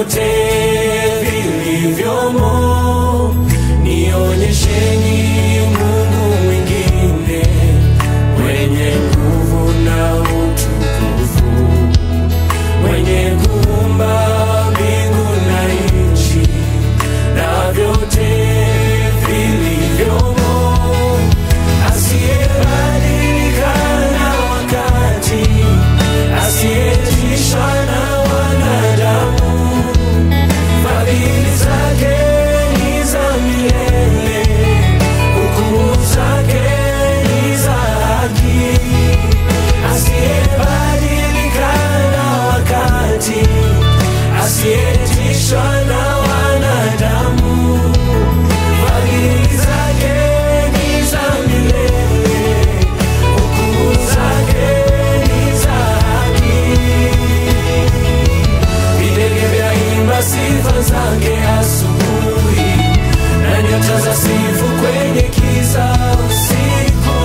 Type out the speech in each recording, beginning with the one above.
vyote vilivyomo. Nionyesheni Mungu mwingine mwenye nguvu na utukufu, mwenye kuumba mbingu na nchi na vyote vilivyomo, asiyebadilika na wakati, asiyetishwa na wanadamu. Fadhili zake ni za milele, hukumu zake ni za haki. Asiyebadilika na wakati, asiyetishwa na wanadamu. Fadhili zake ni za milele, hukumu zake ni za haki. Videge vyaimba sifa zake asubuhi, na nyota za sifu kwenye kiza usiku.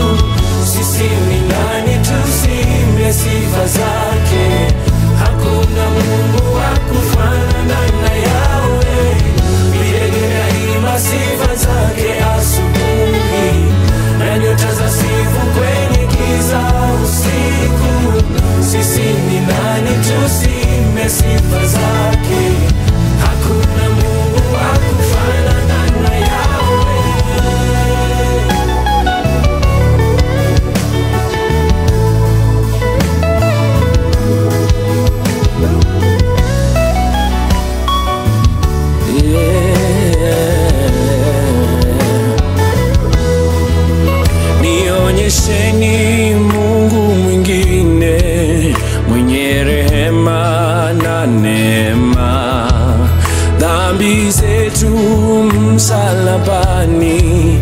Sisi ni nani tusiimbe sifa zake? Hakuna Mungu wa kufanana na Yahweh. Videge vyaimba sifa zake asubuhi, na nyota za sifu kwenye kiza usiku. Sisi ni nani tusiimbe sifa zake? Hakuna Mungu wa kufanana na Yahweh. Nionyesheni Mungu mwingine mwenye rehema na neema. Dhambi zetu msalabani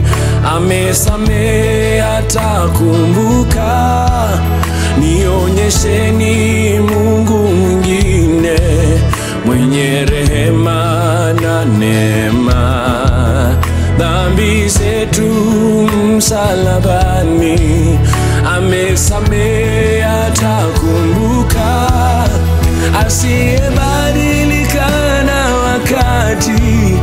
amesamehe atakumbuka. Nionyesheni Mungu mwingine mwenye rehema na neema. Dhambi zetu msalabani amesamehe atakumbuka. Asiyebadilika na wakati,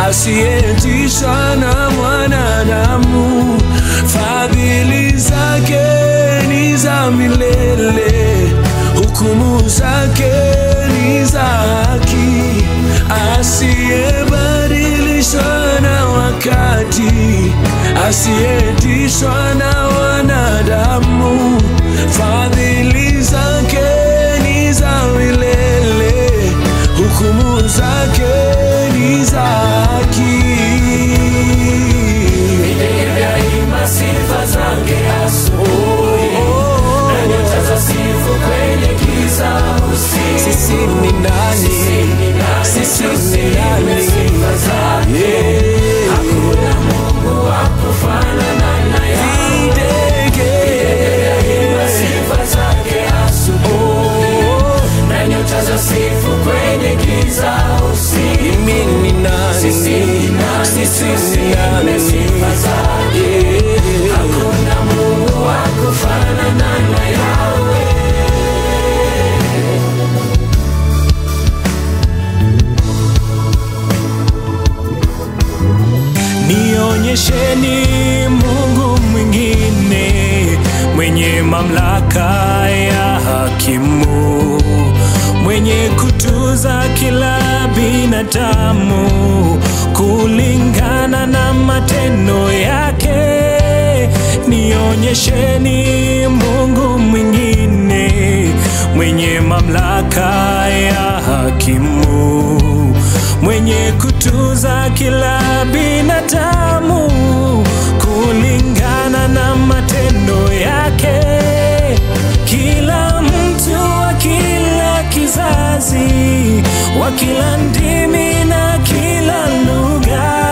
asiyetishwa na mwanadamu. Fadhili zake ni za milele, hukumu zake ni za haki. Asiyebadilishwa na wakati, asiyetishwa na wanadamu. Fadhili zake ni za milele, hukumu zake ni za haki. Videge vyaimba sifa zake asubuhi, na nyota za sifu kwenye giza usiku. Sisi ni nani? Sisi ni nani? Sifa zake hakuna Mungu wa kufanana na Yahweh. Videge vyaimba sifa zake asubuhi, na nyota za sifu kwenye giza usiku. Mimi ni nani? Sisi ni nani? Sisi ni nani? Sifa zake hakuna Mungu wa kufanana na Yahweh. Nionyesheni Mungu mwingine mwenye mamlaka ya hakimu, mwenye kutuza kila binadamu kulingana na matendo yake. Nionyesheni Mungu mwingine mwenye mamlaka ya hakimu, mwenye kutuza kila binadamu kulingana na matendo yake. Kila mtu wa kila kizazi, wa kila ndimi na kila lugha,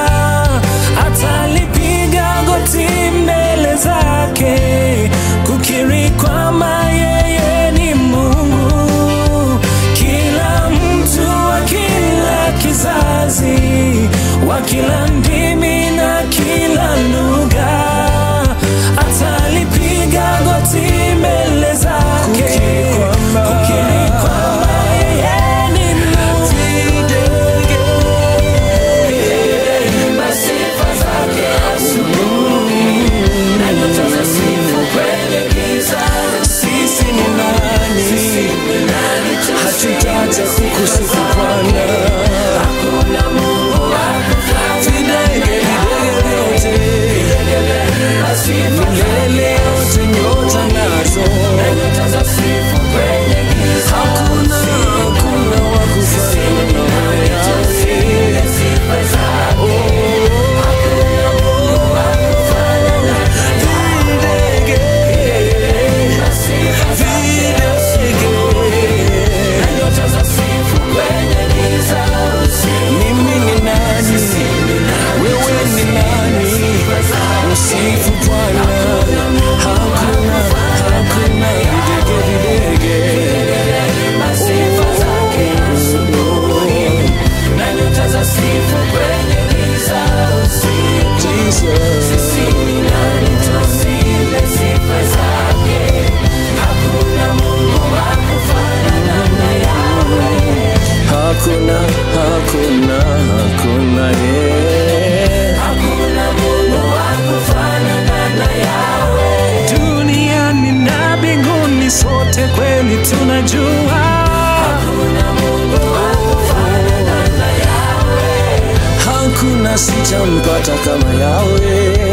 atalipiga goti mbele zake kukiri kwamba yeye ni Mungu. Kila mtu wa kila kizazi, wa kila ndimi na kila lugha, atalipiga goti mbele zake kukiri kwamba yeye ni Mungu. niweze kukusifu Bwana. Hakuna Mungu wa kufanana. Videge vyote, milele yote nyota nazo, na nyota za sifu kwenye giza. Hakuna wa kufanana nawe Yahweh. Sifu Bwana, hakuna videge sifa zake asubuhi, na nyota za sifu kwenye giza usiku. Sisi ni nani tusile sifa zake? Hakuna Mungu wa kufanana na Yahweh. Hakuna duniani na mbinguni, sote kweli tunajua hakuna Mungu wa kufanana na Yahweh. Hakuna sijampata kama Yahweh.